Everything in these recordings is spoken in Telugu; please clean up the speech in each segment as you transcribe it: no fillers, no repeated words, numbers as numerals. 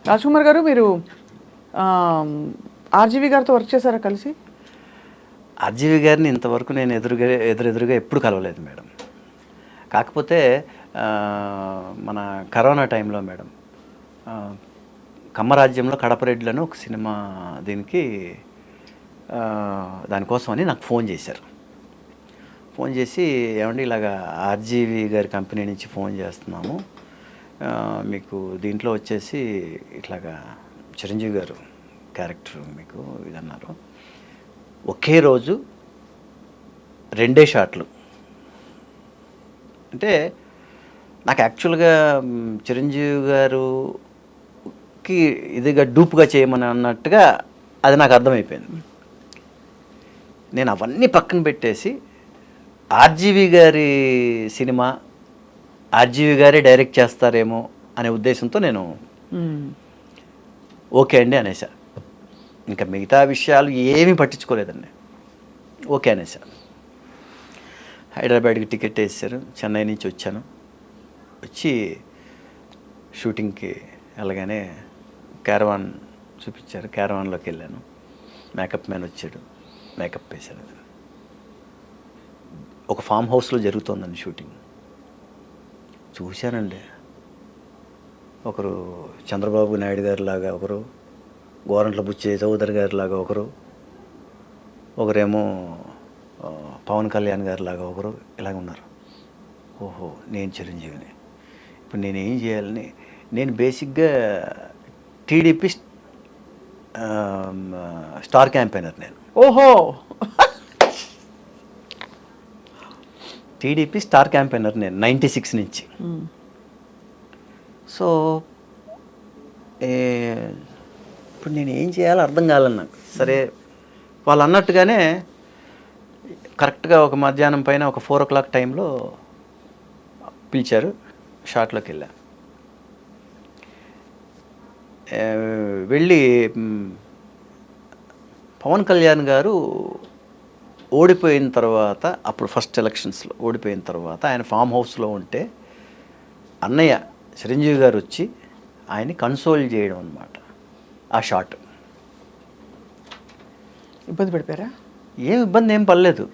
రాజ్కుమార్ గారు మీరు ఆర్జీవి గారితో వర్క్ చేశారా కలిసి? ఆర్జీవి గారిని ఇంతవరకు నేను ఎదురుగా ఎప్పుడు కలవలేదు మేడం. కాకపోతే మన కరోనా టైంలో మేడం కమ్మరాజ్యంలో కడపరెడ్డిలను ఒక సినిమా దీనికి దానికోసమని నాకు ఫోన్ చేశారు. ఫోన్ చేసి ఏమండి ఇలాగా ఆర్జీవి గారి కంపెనీ నుంచి ఫోన్ చేస్తున్నాము, మీకు దీంట్లో వచ్చేసి ఇట్లాగా చిరంజీవి గారు క్యారెక్టర్ మీకు ఇదన్నారు. ఒకే రోజు 2 షాట్లు. అంటే నాకు యాక్చువల్గా చిరంజీవి గారుకి ఇదిగా డూప్గా చేయమని అన్నట్టుగా అది నాకు అర్థమైపోయింది. నేను అవన్నీ పక్కన పెట్టేసి ఆర్జీవి గారి సినిమా ఆర్జీవి గారే డైరెక్ట్ చేస్తారేమో అనే ఉద్దేశంతో నేను ఓకే అండి అనేసా. ఇంకా మిగతా విషయాలు ఏమీ పట్టించుకోలేదండి. ఓకే అనేసా. హైదరాబాద్కి టికెట్ వేసారు. చెన్నై నుంచి వచ్చాను. వచ్చి షూటింగ్కి వెళ్ళగానే క్యారవాన్ చూపించారు. క్యారవాన్లోకి వెళ్ళాను. మేకప్ మ్యాన్ వచ్చాడు, మేకప్ వేశాడు. ఒక ఫామ్ హౌస్లో జరుగుతోందండి షూటింగ్. చూశానండి. ఒకరు చంద్రబాబు నాయుడు గారి లాగా ఒకరు, గోరంట్ల బుచ్చే చౌదరి గారి లాగా ఒకరేమో పవన్ కళ్యాణ్ గారి లాగా ఒకరు ఇలాగ ఉన్నారు. ఓహో, నేను చిరంజీవిని. ఇప్పుడు నేను ఏం చేయాలని, నేను బేసిక్గా టీడీపీ స్టార్ క్యాంపెయినర్ నేను. ఓహో, టీడీపీ స్టార్ క్యాంపెయినర్ నేను 96 నుంచి. సో ఇప్పుడు నేను ఏం చేయాలో అర్థం కాలేదు నాకు. సరే, వాళ్ళు అన్నట్టుగానే కరెక్ట్గా ఒక మధ్యాహ్నం పైన ఒక 4 o'clock టైంలో పిలిచారు. షాట్లోకి వెళ్ళా. వెళ్ళి పవన్ కళ్యాణ్ గారు ఓడిపోయిన తర్వాత, అప్పుడు ఫస్ట్ ఎలక్షన్స్లో ఓడిపోయిన తర్వాత ఆయన ఫామ్ హౌస్లో ఉంటే అన్నయ్య చిరంజీవి గారు వచ్చి ఆయన్ని కన్సోల్ చేయడం అన్నమాట. ఆ షాట్ ఇబ్బంది పడిపోయారా? ఏం ఇబ్బంది ఏం పడలేదు.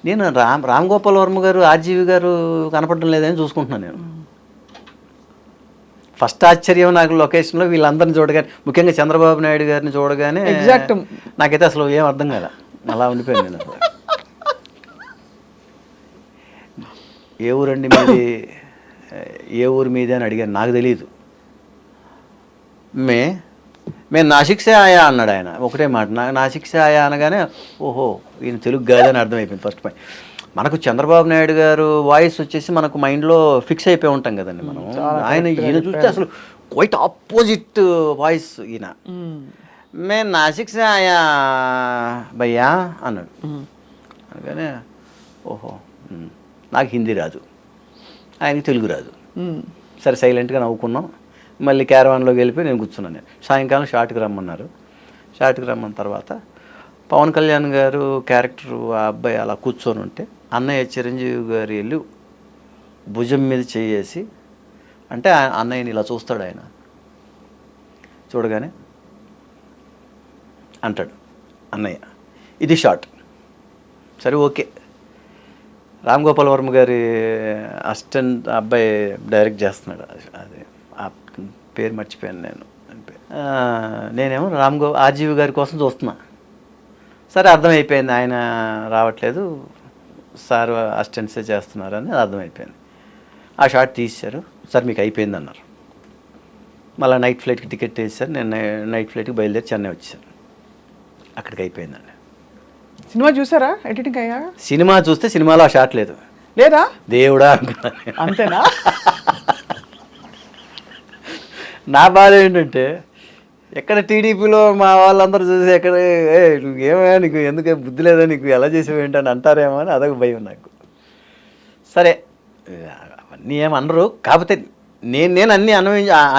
నేను రామ్ గోపాల్ వర్మ గారు ఆర్జీవి గారు కనపడడం లేదని చూసుకుంటున్నాను. నేను ఫస్ట్ ఆశ్చర్యం నాకు లొకేషన్లో వీళ్ళందరిని చూడగానే, ముఖ్యంగా చంద్రబాబు నాయుడు గారిని చూడగానే ఎగ్జాక్ట్ నాకైతే అసలు ఏం అర్థం కదా, అలా ఉండిపోయాను నేను. అసలు ఏ ఊరండి మీది, ఏ ఊరు మీది అని అడిగాను. నాకు తెలియదు. మేము నాసిక్ సే ఆయా అన్నాడు ఆయన. ఒకటే మాట, నాసిక్ సే ఆయా అనగానే ఓహో ఈయన తెలుగు కాదని అర్థమైపోయింది ఫస్ట్ పాయింట్. మనకు చంద్రబాబు నాయుడు గారు వాయిస్ వచ్చేసి మనకు మైండ్లో ఫిక్స్ అయిపోయి ఉంటాం కదండి మనం. ఈయన చూస్తే అసలు క్వైట్ ఆపోజిట్ వాయిస్ ఈయన. మే నాసిక్ సే ఆయా భయ్యా అన్నాడు. అనగానే ఓహో, నాకు హిందీ రాదు, ఆయనకి తెలుగు రాదు. సరే సైలెంట్గా నవ్వుకున్నాం. మళ్ళీ క్యారవాన్లోకి వెళ్ళిపోయి నేను కూర్చున్నాను. నేను సాయంకాలం షాట్కి రమ్మన్నారు. షాట్కి రమ్మన్న తర్వాత పవన్ కళ్యాణ్ గారు క్యారెక్టర్ ఆ అబ్బాయి అలా కూర్చొని ఉంటే అన్నయ్య చిరంజీవి గారు వెళ్ళి భుజం మీద చేసి, అంటే అన్నయ్యని ఇలా చూస్తాడు. ఆయన చూడగానే అంటాడు అన్నయ్య, ఇది షాట్. సరే ఓకే. రామ్ గోపాల్ వర్మ గారి అసిస్టెంట్ అబ్బాయి డైరెక్ట్ చేస్తున్నాడు. అది ఆ పేరు మర్చిపోయాను నేను. నేనేమో ఆర్జీవి గారి కోసం చూస్తున్నా. సరే అర్థమైపోయింది, ఆయన రావట్లేదు, సార్ అసిస్టెంట్సే చేస్తున్నారని అర్థమైపోయింది. ఆ షాట్ తీశారు. సార్ మీకు అయిపోయింది అన్నారు. మళ్ళీ నైట్ ఫ్లైట్కి టికెట్ వేసారు. నేను నైట్ ఫ్లైట్కి బయలుదేరి చెన్నై వచ్చాను. అక్కడికి అయిపోయిందండి. సినిమా చూసారా ఎడిటింగ్ అయ్యా? సినిమా చూస్తే సినిమాలో ఆ షాట్ లేదు. లేదా? దేవుడా, అంతేనా? నా బాధ ఏంటంటే, ఎక్కడ టీడీపీలో మా వాళ్ళందరూ చూసి ఎక్కడ నువ్వేమో నీకు ఎందుకే బుద్ధి లేదా, నీకు ఎలా చేసేవి ఏంటని అంటారేమో అని అదొక భయం నాకు. సరే అవన్నీ ఏమనరు, కాకపోతే నేను అన్నీ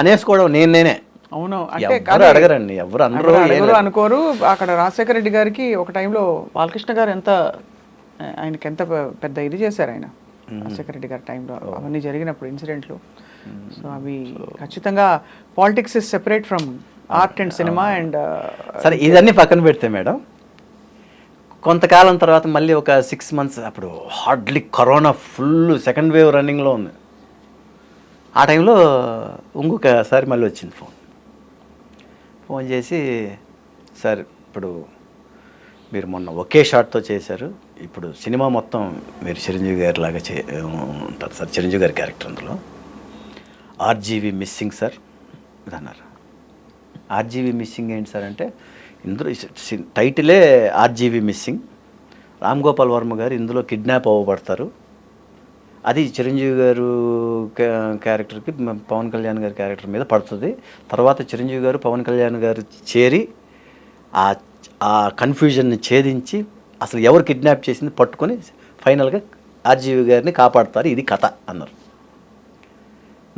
అనేసుకోవడం నేనే. అవును, అంటే అడగరండి, ఎవరు అందరూ అనుకోరు. అక్కడ రాజశేఖర రెడ్డి గారికి ఒక టైంలో బాలకృష్ణ గారు ఆయనకి ఎంత పెద్ద ఇది చేశారు ఆయన. రాజశేఖర రెడ్డి గారి టైంలో అవన్నీ జరిగినప్పుడు ఇన్సిడెంట్లు సో అవి ఖచ్చితంగా politics is separate from art and cinema and సరే ఇదన్నీ పక్కన పెడితే మేడం, కొంతకాలం తర్వాత మళ్ళీ ఒక 6 months అప్పుడు hardly corona full second wave రన్నింగ్లో ఉంది. ఆ టైంలో ఇంకొకసారి మళ్ళీ వచ్చింది ఫోన్ చేసి, సార్ ఇప్పుడు మీరు మొన్న ఒకే షాట్తో చేశారు, ఇప్పుడు సినిమా మొత్తం మీరు చిరంజీవి గారి లాగా ఉంటారు సార్, చిరంజీవి గారి క్యారెక్టర్ అందులో ఆర్జీవి మిస్సింగ్ సార్ ఇది అన్నారు. ఆర్జీవి మిస్సింగ్ ఏంటి సార్ అంటే, ఇందులో టైటిలే ఆర్జీవి మిస్సింగ్, రామ్ గోపాల్ వర్మ గారు ఇందులో కిడ్నాప్ అవ్వబడతారు, అది చిరంజీవి గారు క్యారెక్టర్కి పవన్ కళ్యాణ్ గారి క్యారెక్టర్ మీద పడుతుంది, తర్వాత చిరంజీవి గారు పవన్ కళ్యాణ్ గారు చేరి ఆ కన్ఫ్యూజన్ని ఛేదించి అసలు ఎవరు కిడ్నాప్ చేసింది పట్టుకొని ఫైనల్గా ఆర్జీవి గారిని కాపాడుతారు, ఇది కథ అన్నారు.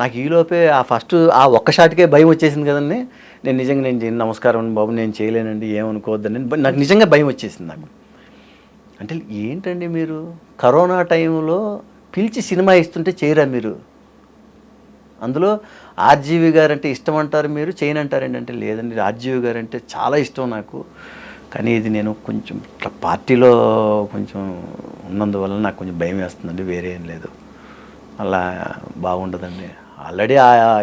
నాకు ఈలోపే ఆ ఒక్క షాట్కే భయం వచ్చేసింది కదండి. నేను నమస్కారం బాబు నేను చేయలేనండి ఏమనుకోవద్దని నాకు నిజంగా భయం వచ్చేసింది నాకు. అంటే ఏంటండి మీరు కరోనా టైంలో పిలిచి సినిమా ఇస్తుంటే చేయరా మీరు, అందులో ఆర్జీవి గారు అంటే ఇష్టం అంటారు మీరు చేయనంటారండి అంటే, లేదండి ఆర్జీవి గారు అంటే చాలా ఇష్టం నాకు, కానీ ఇది నేను కొంచెం పార్టీలో కొంచెం ఉన్నందువల్ల నాకు కొంచెం భయం వేస్తుందండి, వేరే ఏం లేదు, అలా బాగుండదండి, ఆల్రెడీ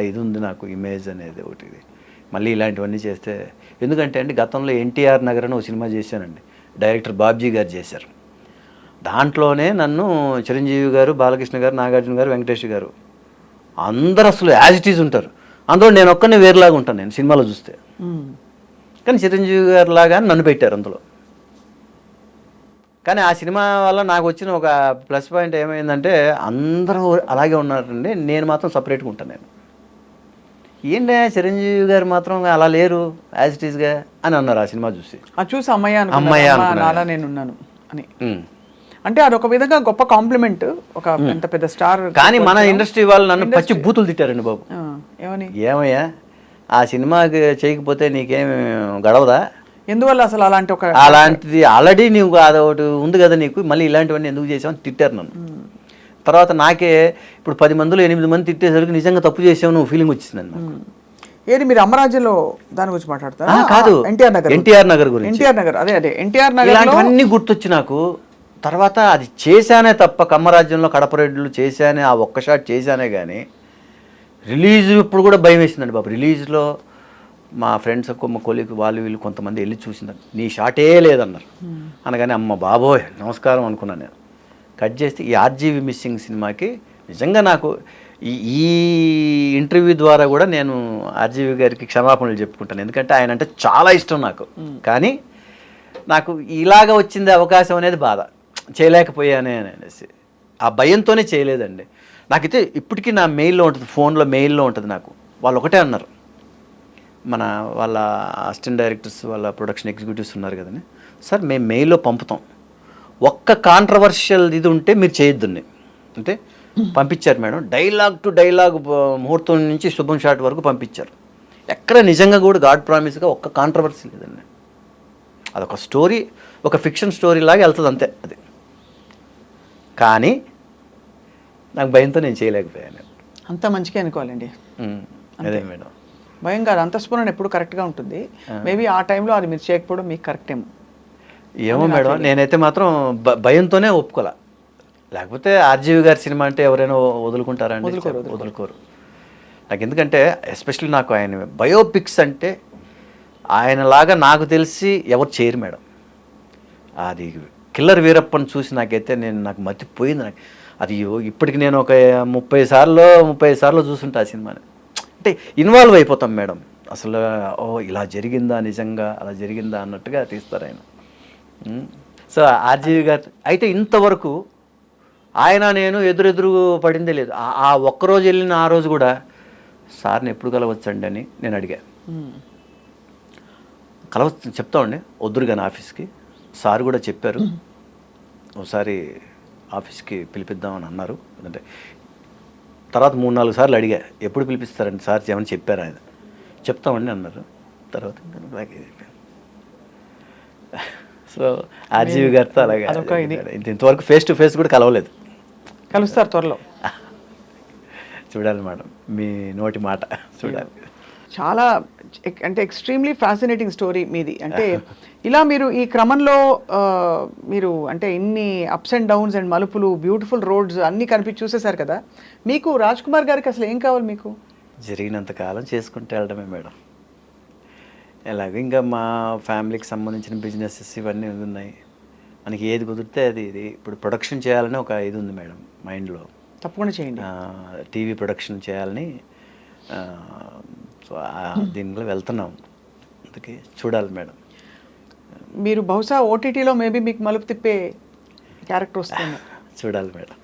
ఇది ఉంది నాకు ఇమేజ్ అనేది ఒకటి, మళ్ళీ ఇలాంటివన్నీ చేస్తే ఎందుకంటే అండి గతంలో ఎన్టీఆర్ నగర్ అని ఒక సినిమా చేశానండి, డైరెక్టర్ బాబ్జీ గారు చేశారు, దాంట్లోనే నన్ను చిరంజీవి గారు బాలకృష్ణ గారు నాగార్జున గారు వెంకటేష్ గారు అందరూ అసలు యాజ్ ఇట్ ఈజ్ ఉంటారు, అందులో నేను ఒక్కనే వేరేలాగా ఉంటాను నేను సినిమాలో చూస్తే, కానీ చిరంజీవి గారు లాగా నన్ను పెట్టారు అందులో. కానీ ఆ సినిమా వల్ల నాకు వచ్చిన ఒక ప్లస్ పాయింట్ ఏమైందంటే అందరూ అలాగే ఉన్నారండి, నేను మాత్రం సపరేట్గా ఉంటాను. నేను ఏంటంటే చిరంజీవి గారు మాత్రం అలా లేరు యాజ్ ఇట్ ఈస్గా అని అన్నారు ఆ సినిమా చూసి. చూసి అమ్మయ్య నాలా నేను ఉన్నాను అని. అంటే అదొక విధంగా గొప్ప కాంప్లిమెంట్, ఒక ఎంత పెద్ద స్టార్. కానీ మన ఇండస్ట్రీ వాళ్ళు నన్ను పచ్చి బూతులు తిట్టారండి బాబు. ఏమయ్యా ఆ సినిమాకి చేయకపోతే నీకేం గడవదా, ఎందువల్ల అసలు అలాంటిది ఆల్రెడీ నీవు అదొకటి ఉంది కదా నీకు, మళ్ళీ ఇలాంటివన్నీ ఎందుకు చేసావని తిట్టారు నన్ను. తర్వాత నాకే ఇప్పుడు 10 మందిలో 8 మంది తిట్టేసరికి నిజంగా తప్పు చేసావు నువ్వు ఫీలింగ్ వచ్చిందండి నాకు. ఏది మీరు అమరాజ్యంలో దాని గురించి మాట్లాడతారా? కాదు, ఎన్టీఆర్ నగర్ గురించి. అదే ఎన్టీఆర్ నగర్ ఇలాంటివన్నీ గుర్తొచ్చి నాకు. తర్వాత అది చేశానే తప్ప కమ్మరాజ్యంలో కడపరెడ్లు చేశానే, ఆ ఒక్క షాట్ చేశానే కానీ రిలీజ్ ఇప్పుడు కూడా భయం వేసిందండి బాబు. రిలీజ్లో మా ఫ్రెండ్స్ మా కొలీగ్ వాళ్ళు వీళ్ళు కొంతమంది వెళ్ళి చూసిందండి, నీ షాటే లేదన్నారు. అనగానే అమ్మ బాబోయ్ నమస్కారం అనుకున్నాను నేను. కట్ చేస్తే ఈ ఆర్జీవి మిస్సింగ్ సినిమాకి నిజంగా నాకు ఈ ఇంటర్వ్యూ ద్వారా కూడా నేను ఆర్జీవి గారికి క్షమాపణలు చెప్పుకుంటాను, ఎందుకంటే ఆయన అంటే చాలా ఇష్టం నాకు. కానీ నాకు ఇలాగ వచ్చింది అవకాశం అనేది బాధ, చేయలేకపోయానే అనేసి ఆ భయంతోనే చేయలేదండి. నాకైతే ఇప్పటికీ నా మెయిల్లో ఉంటుంది, ఫోన్లో మెయిల్లో ఉంటుంది నాకు. వాళ్ళు ఒకటే అన్నారు, వాళ్ళ అసిస్టెంట్ డైరెక్టర్స్ వాళ్ళ ప్రొడక్షన్ ఎగ్జిక్యూటివ్స్ ఉన్నారు కదండి, సార్ మేము మెయిల్లో పంపుతాం, ఒక్క కాంట్రవర్షియల్ ఇది ఉంటే మీరు చేయొద్దుని అంటే పంపించారు మేడం. డైలాగ్ టు డైలాగ్ ముహూర్తం నుంచి శుభం షాట్ వరకు పంపించారు. ఎక్కడ నిజంగా కూడా గాడ్ ప్రామిస్గా ఒక్క కాంట్రవర్సీ లేదండి. అదొక స్టోరీ, ఒక ఫిక్షన్ స్టోరీ లాగా వెళ్తుంది అంతే అది. కానీ నాకు భయంతో నేను చేయలేకపోయాను. అంత మంచిగా అనుకోవాలండి. అదే మేడం, భయం కాదు, అంతఃస్ఫురణ ఎప్పుడు కరెక్ట్గా ఉంటుంది. మేబీ ఆ టైంలో అది మీరు చేయకపోవడం మీకు కరెక్ట్ ఏమో మేడం. నేనైతే మాత్రం భయంతోనే ఒప్పుకోలే, లేకపోతే ఆర్జీవి గారి సినిమా అంటే ఎవరైనా వదులుకుంటారండి? వదులుకోరు. నాకు ఎందుకంటే ఎస్పెషల్లీ నాకు ఆయన బయోపిక్స్ అంటే ఆయనలాగా నాకు తెలిసి ఎవరు చేయరు మేడం. అది కిల్లర్ వీరప్పని చూసి నాకు మతిపోయింది. నాకు అది ఇప్పటికి నేను ఒక 30 సార్లు చూసుంటా ఆ సినిమాని. అంటే ఇన్వాల్వ్ అయిపోతాం మేడం, అసలు ఓ ఇలా జరిగిందా, నిజంగా అలా జరిగిందా అన్నట్టుగా తీస్తారు ఆయన. సో ఆర్జీవి గారు అయితే ఇంతవరకు ఆయన నేను ఎదురెదురు పడిందే లేదు. ఆ ఒక్కరోజు వెళ్ళిన ఆ రోజు కూడా సార్ని ఎప్పుడు కలవచ్చండి అని నేను అడిగా. కలవచ్చు చెప్తామండి వద్దురు కానీ ఆఫీస్కి. సార్ కూడా చెప్పారు, ఒకసారి ఆఫీస్కి పిలిపిద్దామని అన్నారు. అంటే తర్వాత 3-4 సార్లు అడిగా, ఎప్పుడు పిలిపిస్తారండి సార్ ఏమని చెప్పారు ఆయన. చెప్తామండి అన్నారు. తర్వాత సో ఆర్జీవి గారితో అలాగే ఇంతవరకు ఫేస్ టు ఫేస్ కూడా కలవలేదు. కలుస్తారు త్వరలో. చూడాలి మేడం, మీ నోటి మాట చూడాలి. చాలా అంటే ఎక్స్ట్రీమ్లీ ఫ్యాసినేటింగ్ స్టోరీ మీది. అంటే ఇలా మీరు ఈ క్రమంలో మీరు అంటే ఇన్ని అప్స్ అండ్ డౌన్స్ అండ్ మలుపులు, బ్యూటిఫుల్ రోడ్స్ అన్నీ కనిపించి చూసేశారు కదా, మీకు రాజ్ కుమార్ గారికి అసలు ఏం కావాలి? మీకు జరిగినంత కాలం చేసుకుంటూ వెళ్ళడమే మేడం. ఎలాగో ఇంకా మా ఫ్యామిలీకి సంబంధించిన బిజినెసెస్ ఇవన్నీ ఉన్నాయి, మనకి ఏది కుదిరితే అది. ఇది ఇప్పుడు ప్రొడక్షన్ చేయాలని ఒక ఇది ఉంది మేడం మైండ్లో. తప్పకుండా చేయండి. టీవీ ప్రొడక్షన్ చేయాలని, సో దీనిలో వెళ్తున్నాం. అందుకే చూడాలి మేడం. మీరు బహుశా ఓటీటీలో మేబీ మీకు మలుపు తిప్పే క్యారెక్టర్ వస్తుంది. చూడాలి మేడం.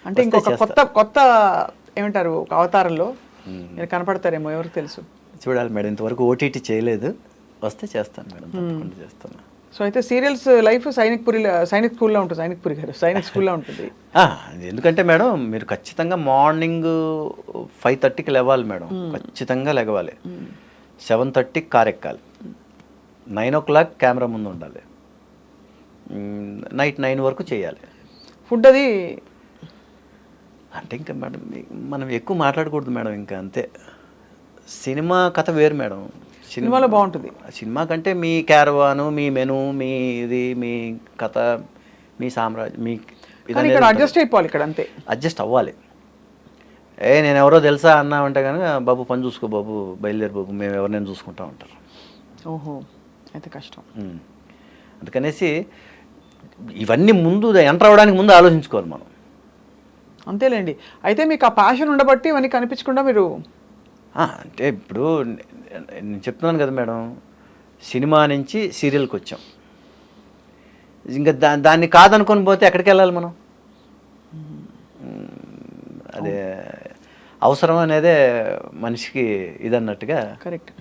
అంటే ఇంకొక కొత్త ఏమంటారు, ఒక అవతారంలో మీరు కనపడతారేమో, ఎవరికి తెలుసు. చూడాలి మేడం. ఇంతవరకు ఓటీటీ చేయలేదు, వస్తే చేస్తాను మేడం, తప్పకుండా చేస్తాను. సో అయితే సీరియల్స్ లైఫ్ సైనిక్ స్కూల్లో ఉంటుంది. సైనిక్ స్కూల్లో ఉంటుంది. ఎందుకంటే మేడం, మీరు ఖచ్చితంగా మార్నింగ్ 5:30కి లేవాలి మేడం, ఖచ్చితంగా లేవాలి. 7:30కి కార్ ఎక్కాలి, 9 o'clock కెమెరా ముందు ఉండాలి, నైట్ 9 వరకు చేయాలి. ఫుడ్ అది అంటే ఇంకా మేడం మనం ఎక్కువ మాట్లాడకూడదు మేడం, ఇంకా అంతే. సినిమా కథ వేరు మేడం. సినిమాలో బాగుంటుంది. సినిమా కంటే మీ క్యారవాను, మీ మెను, మీ ఇది, మీ కథ, మీ సామ్రాజ్యం, మీ ఇక్కడ అడ్జస్ట్ అయిపోవాలి. ఇక్కడ అంతే అడ్జస్ట్ అవ్వాలి. నేను ఎవరో తెలుసా అన్నామంటే కనుక, బాబు పని చూసుకో బాబు, బయలుదేరి బాబు, మేము ఎవరినైనా చూసుకుంటా ఉంటారు. ఓహో, అయితే కష్టం. అందుకనేసి ఇవన్నీ ముందు ఎంటర్ అవ్వడానికి ముందు ఆలోచించుకోవాలి మనం. అంతేలేండి. అయితే మీకు ఆ ప్యాషన్ ఉండబట్టి ఇవన్నీ కనిపించకుండా మీరు అంటే ఇప్పుడు నేను చెప్తున్నాను కదా మేడం, సినిమా నుంచి సీరియల్కి వచ్చాం. ఇంకా దాన్ని కాదనుకొని పోతే ఎక్కడికి వెళ్ళాలి మనం? అదే అవసరం అనేదే మనిషికి ఇదన్నట్టుగా. కరెక్ట్.